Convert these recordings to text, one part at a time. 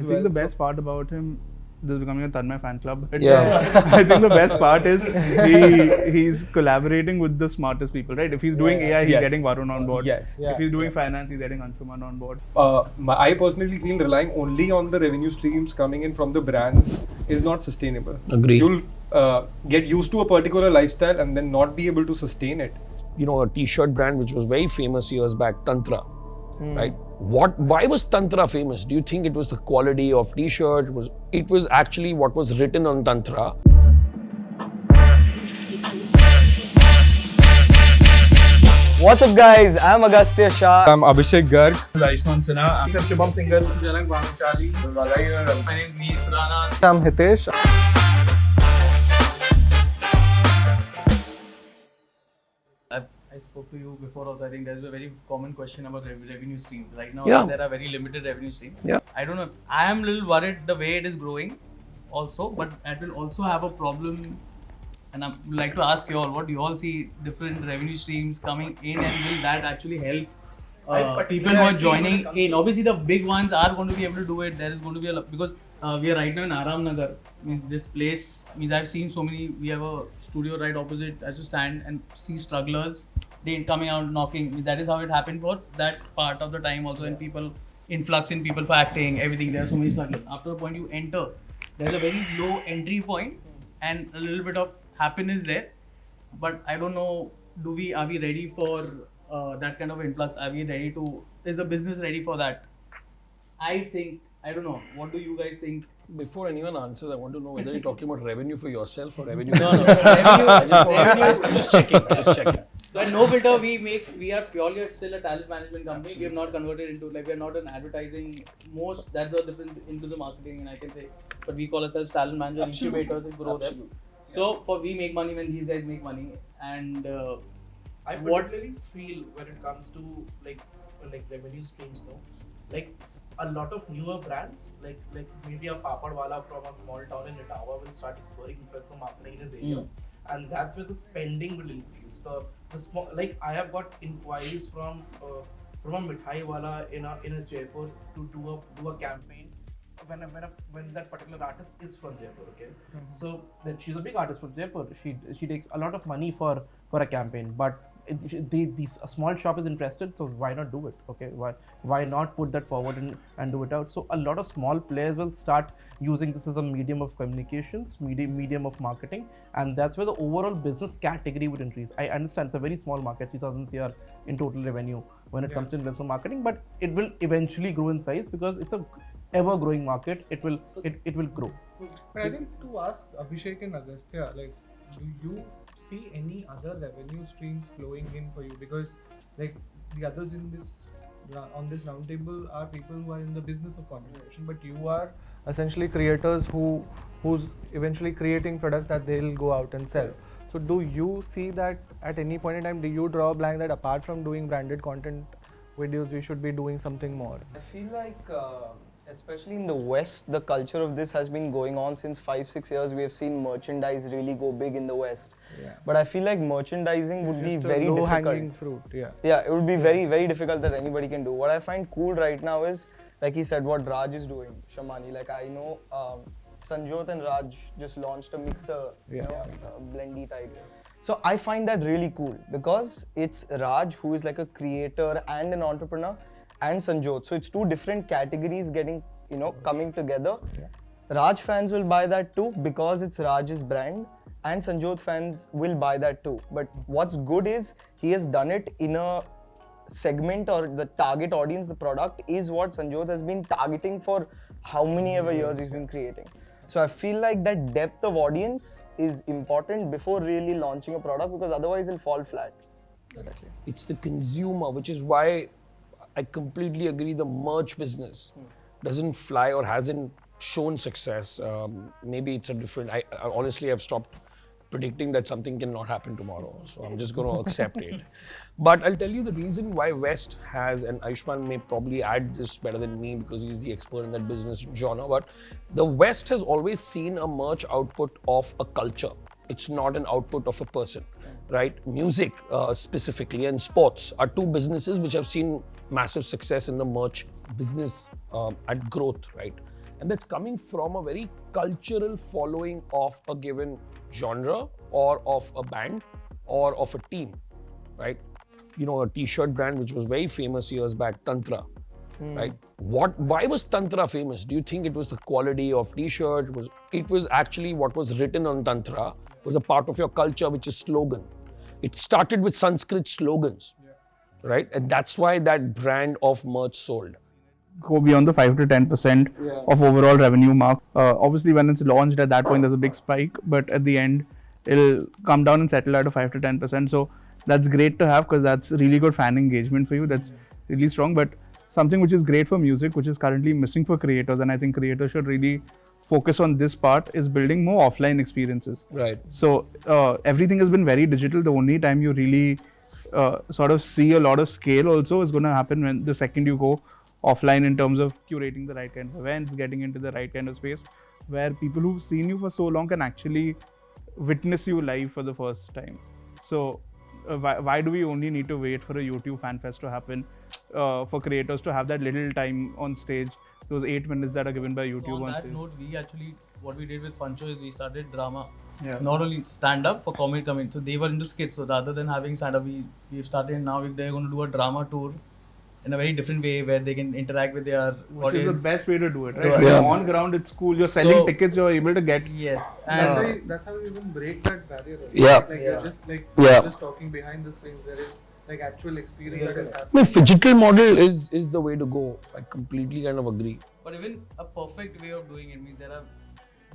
I think the best part about him, this is becoming a Tanmay fan club. But Yeah. I think the best part is he's collaborating with the smartest people, right? If he's doing AI, he's Yes. getting Varun on board. Yes. If he's doing finance, he's getting Anshuman on board. I personally feel relying only on the revenue streams coming in from the brands is not sustainable. Agree. You'll get used to a particular lifestyle and then not be able to sustain it. You know, a t-shirt brand which was very famous years back, Tantra, right? Why was Tantra famous? Do you think it was the quality of t-shirt? It was actually what was written on Tantra. What's up, guys? I'm Agastya Shah. I'm Abhishek Garg. Ayushmann Sinha. I'm Shubham Singhal. Janak Bhanushali. My name is Rana. I'm Hitesh. I spoke to you before also. I think there's a very common question about revenue streams. Right now, Yeah. there are very limited revenue streams. Yeah. I don't know. I am a little worried the way it is growing also, but it will also have a problem. And I would like to ask you all, what do you all see different revenue streams coming in, and will that actually help people who are joining in? Obviously, the big ones are going to be able to do it. There is going to be a lot, because we are right now in Aram Nagar. This place means I've seen so many. We have a studio right opposite. I just stand and see strugglers. They coming out knocking. That is how it happened for that part of the time also, and people influx in people for acting, everything. There are so many strugglers. After a point you enter, there's a very low entry point and a little bit of happiness there. But I don't know. Are we ready for that kind of influx? Are we ready to? Is the business ready for that? I don't know. What do you guys think? Before anyone answers, I want to know whether you're talking about revenue for yourself or revenue. No. Revenue. Just checking. So at No Filter, we are purely still a talent management company. Absolutely. We have not converted into, like, we are not an advertising. That's the difference into the marketing, and I can say, but we call ourselves talent manager incubators and grow them. So we make money when these guys make money, and I particularly feel when it comes to like revenue streams, like a lot of newer brands, like maybe a papad wala from a small town in Itawa will start exploring influencer marketing in his area, and that's where the spending will increase. The small, like I have got inquiries from a mithai wala in a Jaipur to do a campaign. When that particular artist is from Jaipur, okay, so that she's a big artist from Jaipur. She takes a lot of money for a campaign, but a small shop is interested, so why not do it? Okay, why not put that forward and do it out? So a lot of small players will start using this as a medium of communications, medium of marketing, and that's where the overall business category would increase. I understand it's a very small market, 3,000 CR in total revenue when it comes to influencer marketing, but it will eventually grow in size because it's a ever growing market. It will grow. But I think to ask Abhishek and Agastya, like, do you see any other revenue streams flowing in for you? Because like the others in this on this roundtable are people who are in the business of content creation, but you are essentially creators who's eventually creating products that they'll go out and sell. So do you see that at any point in time? Do you draw a blank that apart from doing branded content videos, we should be doing something more? I feel like, especially in the West, the culture of this has been going on since 5-6 years. We have seen merchandise really go big in the West. Yeah. But I feel like merchandising would be very difficult. Low-hanging fruit, yeah. Yeah, it would be very, very difficult that anybody can do. What I find cool right now is, like he said, what Raj is doing, Shamani. Like I know Sanjot and Raj just launched a mixer, blendy type. So I find that really cool because it's Raj who is like a creator and an entrepreneur, and Sanjot. So it's two different categories getting, coming together. Yeah. Raj fans will buy that too because it's Raj's brand, and Sanjot fans will buy that too. But what's good is he has done it in a segment, or the target audience, the product is what Sanjot has been targeting for how many ever years he's been creating. So I feel like that depth of audience is important before really launching a product, because otherwise it'll fall flat. It's the consumer, which is why I completely agree the merch business doesn't fly or hasn't shown success. Maybe it's a different, I honestly have stopped predicting that something cannot happen tomorrow. So I'm just going to accept it. But I'll tell you the reason why West has, and Ayushmann may probably add this better than me because he's the expert in that business genre, but the West has always seen a merch output of a culture. It's not an output of a person, right? Music specifically and sports are two businesses which have seen massive success in the merch business at growth, right? And that's coming from a very cultural following of a given genre or of a band or of a team, right? You know, a t-shirt brand which was very famous years back, Tantra, right? Why was Tantra famous? Do you think it was the quality of t-shirt? It was actually what was written on Tantra was a part of your culture, which is slogan. It started with Sanskrit slogans, right? And that's why that brand of merch sold. Go beyond the 5 to 10% of overall revenue mark. Obviously, when it's launched at that point, there's a big spike, but at the end, it'll come down and settle at a 5 to 10%. So that's great to have because that's really good fan engagement for you. That's really strong. But something which is great for music, which is currently missing for creators, and I think creators should really focus on this part, is building more offline experiences. Right. So everything has been very digital. The only time you really sort of see a lot of scale also is going to happen when the second you go offline in terms of curating the right kind of events, getting into the right kind of space where people who've seen you for so long can actually witness you live for the first time. So why do we only need to wait for a YouTube fan fest to happen, for creators to have that little time on stage, those 8 minutes that are given by YouTube So on on that stage? note, we actually, what we did with Funcho is we started drama. Yeah. Not only stand up for comedy coming. So they were into skits. So rather than having stand up, we've started now. They're going to do a drama tour in a very different way where they can interact with their Which audience. is the best way to do it, right? Yeah. So on ground, it's cool. You're selling So- tickets. You're able to get. Yes, That's and why that's how you even break that barrier. Right? Yeah. Like you're just like Yeah. just talking behind the screens. There is like actual experience Real that is life. happening. I mean, phygital model is the way to go. I completely kind of agree. but even a perfect way of doing it means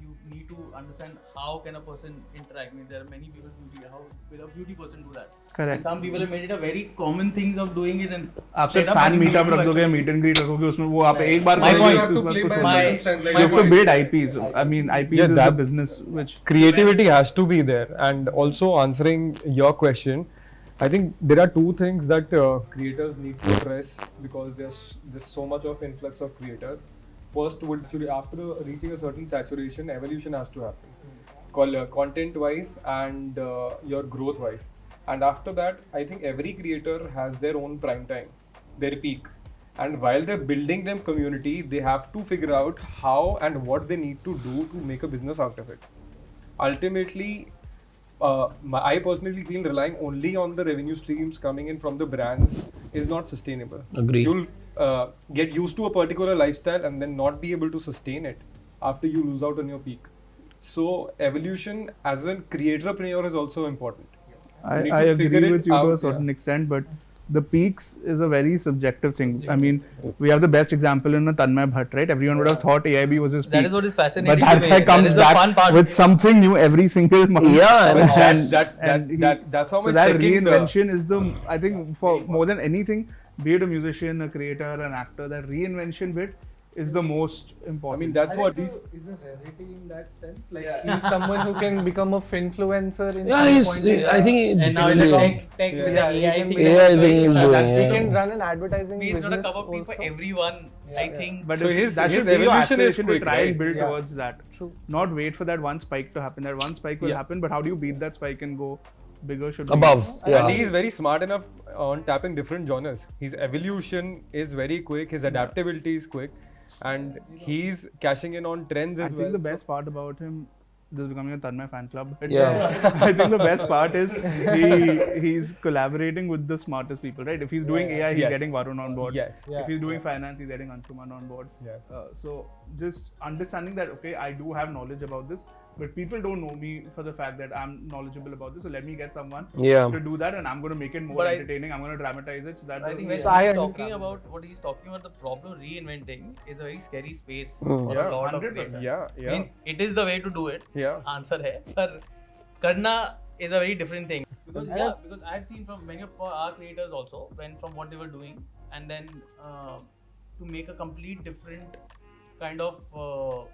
you need to understand how can a person interact. I mean, there are many people how will a beauty person do that? Correct. And some people have made it a very common things of doing it and आप straight सिर्फ up fan having meetup people रख दोगे, actually- meet and greet रखोगे, उसमें वो आप एक बार My करोगे, point- You have उसके to बाद play कुछ by होगा। my- circumstance. Like You have to my build IPs. I mean, IPs Yeah, is the that- business which. Creativity has to be there. And also answering your question, I think there are two things that creators need to address because there's so much of influx of creators. First would actually, after reaching a certain saturation, evolution has to happen. Content wise and your growth wise. And after that, I think every creator has their own prime time, their peak. And while they're building them community, they have to figure out how and what they need to do to make a business out of it. Ultimately, I personally feel relying only on the revenue streams coming in from the brands is not sustainable. Agree. You'll get used to a particular lifestyle and then not be able to sustain it after you lose out on your peak. So evolution as a creatorpreneur is also important. You need I to figure agree it with you to a out, certain yeah. extent, but the peaks is a very subjective thing. I mean, we have the best example in Tanmay Bhatt, right? Everyone would have thought AIB was his peak. That is what is But fascinating that to me. guy That comes is the fun back part. with something new every single month. Yeah, and That's how so my that second reinvention is the, I think, for more than anything, be it a musician, a creator, an actor, that reinvention bit is the most I important. mean that's what these these is a rarity in that sense. Like he's someone who can become a finfluencer in Yeah, some he's. point in I time. think it's and now it's brilliant. tech with the Yeah, AI he can thing. be- AI thing he's doing. He Yeah. can run an advertising He's business not a cup of tea for also. everyone, I think. But So if his- that his should be your evolution is aspiration quick, to try right? and build Yeah. towards that. True. Not wait for that one spike to happen. That one spike will Yeah. happen, but how do you beat that spike and go bigger? Should be Above. And Yeah. he is very smart enough on tapping different genres. His evolution is very quick, his adaptability is quick, and he's cashing in on trends I as well. think the best part about him, this is becoming a Tanmay fan club. But Yeah. I think the best part is he's collaborating with the smartest people, right? If he's doing AI, he's Yes. getting Varun on board. Yes. If he's doing finance, he's getting Anshuman on board. Yes. So just understanding that, okay, I do have knowledge about this, but people don't know me for the fact that I'm knowledgeable about this. So let me get someone Yeah. to do that, and I'm going to make it more But I- entertaining. I'm going to dramatize it so that I think when So I he's understand. talking about what he's talking about, the problem of reinventing is a very scary space Mm. for Yeah, a lot of 100%. places. Yeah. Means it is the way to do it. Yeah. Answer hai. But karna is a very different thing. Because I've seen from many of our creators also, when from what they were doing, and then to make a complete different kind of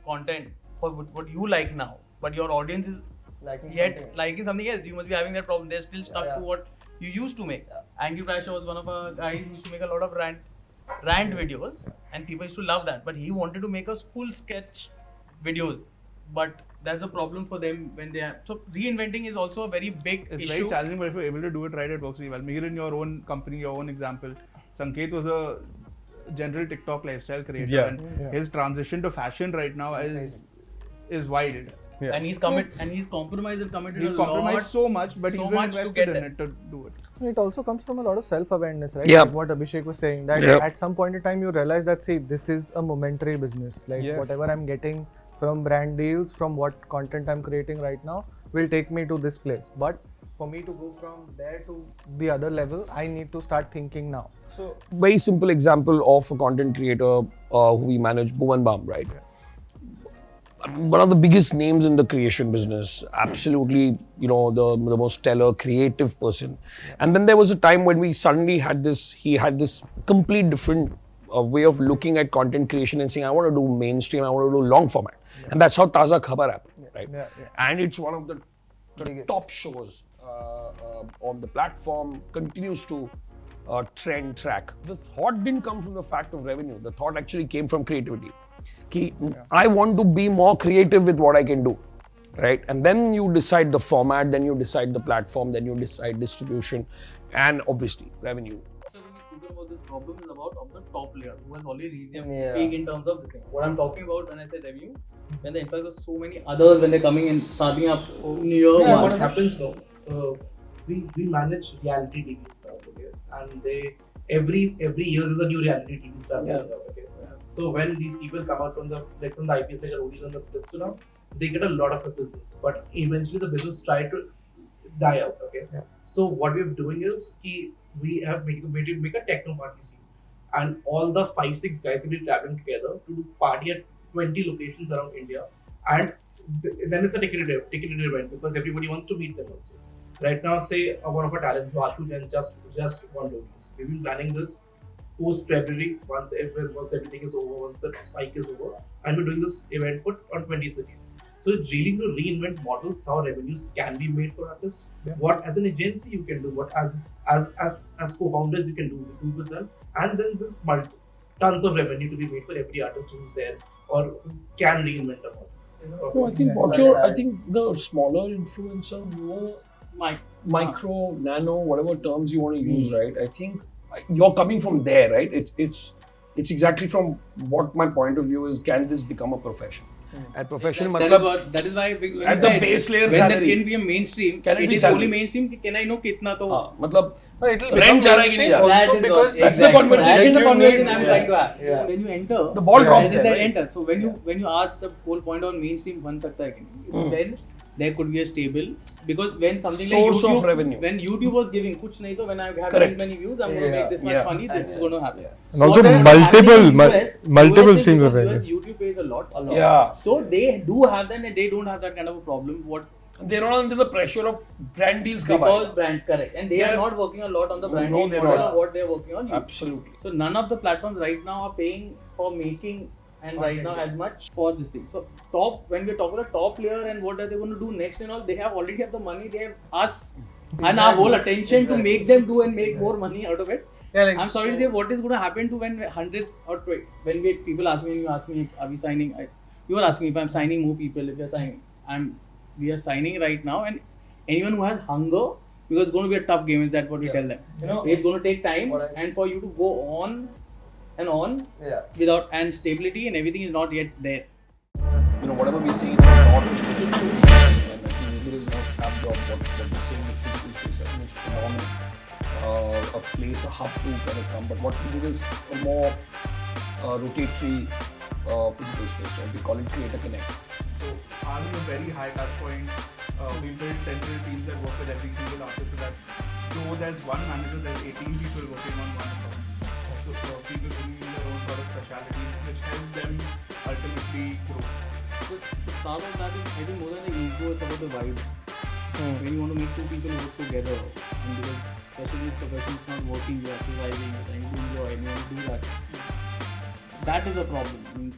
content for what you like now, but your audience is Liking yet something. liking something else. You must be having that problem. They're still stuck Yeah. to what you used to make. Angry Prasha was one of our guys who used to make a lot of rant videos, and people used to love that. But he wanted to make us full sketch videos. But that's a problem for them when they are. So reinventing is also a very big it's issue. very challenging, but if you're able to do it right, it works really well. Make it in your own company, your own example. Sanket was general TikTok lifestyle creator, Yeah. and his transition to fashion right now is wild. Yeah. And he's compromised and committed He's a compromised lot. so much, but so he's much been to invested get in there. it to do it. It also comes from a lot of self-awareness, right? Yeah. Like what Abhishek was saying, that Yeah. at some point in time you realize that, see, this is a momentary business. Like Yes. whatever I'm getting from brand deals, from what content I'm creating right now, will take me to this place. But for me to go from there to the other level, I need to start thinking now. So Very simple example of a content creator who we manage, Bhuvan Bam, right? One of the biggest names in the creation business, absolutely, the most stellar creative person. And then there was a time when we suddenly he had this complete different way of looking at content creation and saying, I want to do mainstream, I want to do long format. And that's how Taza Khabar happened, right? And it's one of the top shows on the platform, continues to trend track. The thought didn't come from the fact of revenue. The thought actually came from creativity. I want to be more creative with what I can do, right? And then you decide the format, then you decide the platform, then you decide distribution, and obviously revenue. So when we spoke about this problem is about of the top layer who has already reached their Yeah. peak in terms of this thing. What I'm talking about when I say revenue, when the influx of so many others when they're coming in, starting up in year Yeah, one. what happens though, we manage reality TV stuff, okay, and every year there's a new reality TV star. Yeah. Okay. So when these people come out from the IPS like Roadies and the Flips, they get a lot of business, but eventually the business try to die out. Okay. Yeah. So what we're doing is we have make a techno party scene, and all the 5-6 guys will be traveling together to do party at 20 locations around India, and then it's a ticketed event because everybody wants to meet them also. Right now, say one of our talents, Vasu, and just one Roadies. We've been planning this post February, once everything is over, once that spike is over, and we're doing this event on 20 cities. So it's really to reinvent models, how revenues can be made for artists, what as an agency you can do, what as co-founders you can do with them, and then this tons of revenue to be made for every artist who's there or who can reinvent a model. No, I think the smaller influencer, more micro, nano, whatever terms you want to use, right? I think you're coming from there, right? It's exactly from what my point of view is. Can this become a profession? At profession, that is why when at the base layer when salary, there can be a mainstream, can it be is salary? only mainstream. Can I know kitna to? मतलब It'll rent जा रहा है कि नहीं जा रहा? That is because that's the conversation. That is the conversation I'm Yeah. trying to have. Yeah. When you enter, The ball drops that is there, that right? enter. So when you ask the whole point on mainstream, one sakta hai ki nahi, then there could be a stable, because when something Source like YouTube, of revenue. when YouTube was giving kuch nahi, so when I have Correct. these many views, I'm going to make this much Yeah. money. This is going to happen. And also What is multiple happening in US, multiple US is streams of because revenue. US YouTube pays a lot. Yeah, So they do have that, and they don't have that kind of a problem. What they're not under the pressure of brand deals. because brand correct, and they are not working a lot on the brand No, deal they're model not. of what they're working on. Absolutely. So none of the platforms right now are paying for making and right now as much for this thing. So when we're talking about top layer and what are they going to do next and all, they already have the money. They have us and our whole attention to make them do and make more money out of it. Yeah, like I'm sorry to say, what is going to happen to when hundreds or when people ask me, when you ask me, are we signing? You are asking if I'm signing more people. If you're signing, we are signing right now, and anyone who has hunger, because it's going to be a tough game. Is that what we tell them? It's going to take time, and for you to go on and on without and stability and everything is not yet there. Whatever we say, it's not limited to. And I think there is no snap job. What we're saying with physical space, I think it's phenomenal. A place, a hub to kind of come. But what we do is a more rotatory physical space. Right? We call it Creator Connect. So having a very high touch point, we build central teams that work with every single artist, so that though there's one manager, there's 18 people working on one account. So people bringing in their own sort of specialities, which help them ultimately grow. So the start of that is, I think, more than the ego, it's about the vibe. When you want to make two people work together, and because especially if profession is not working, you are surviving, you're trying to enjoy, and you want to do that. That is a problem. I mean,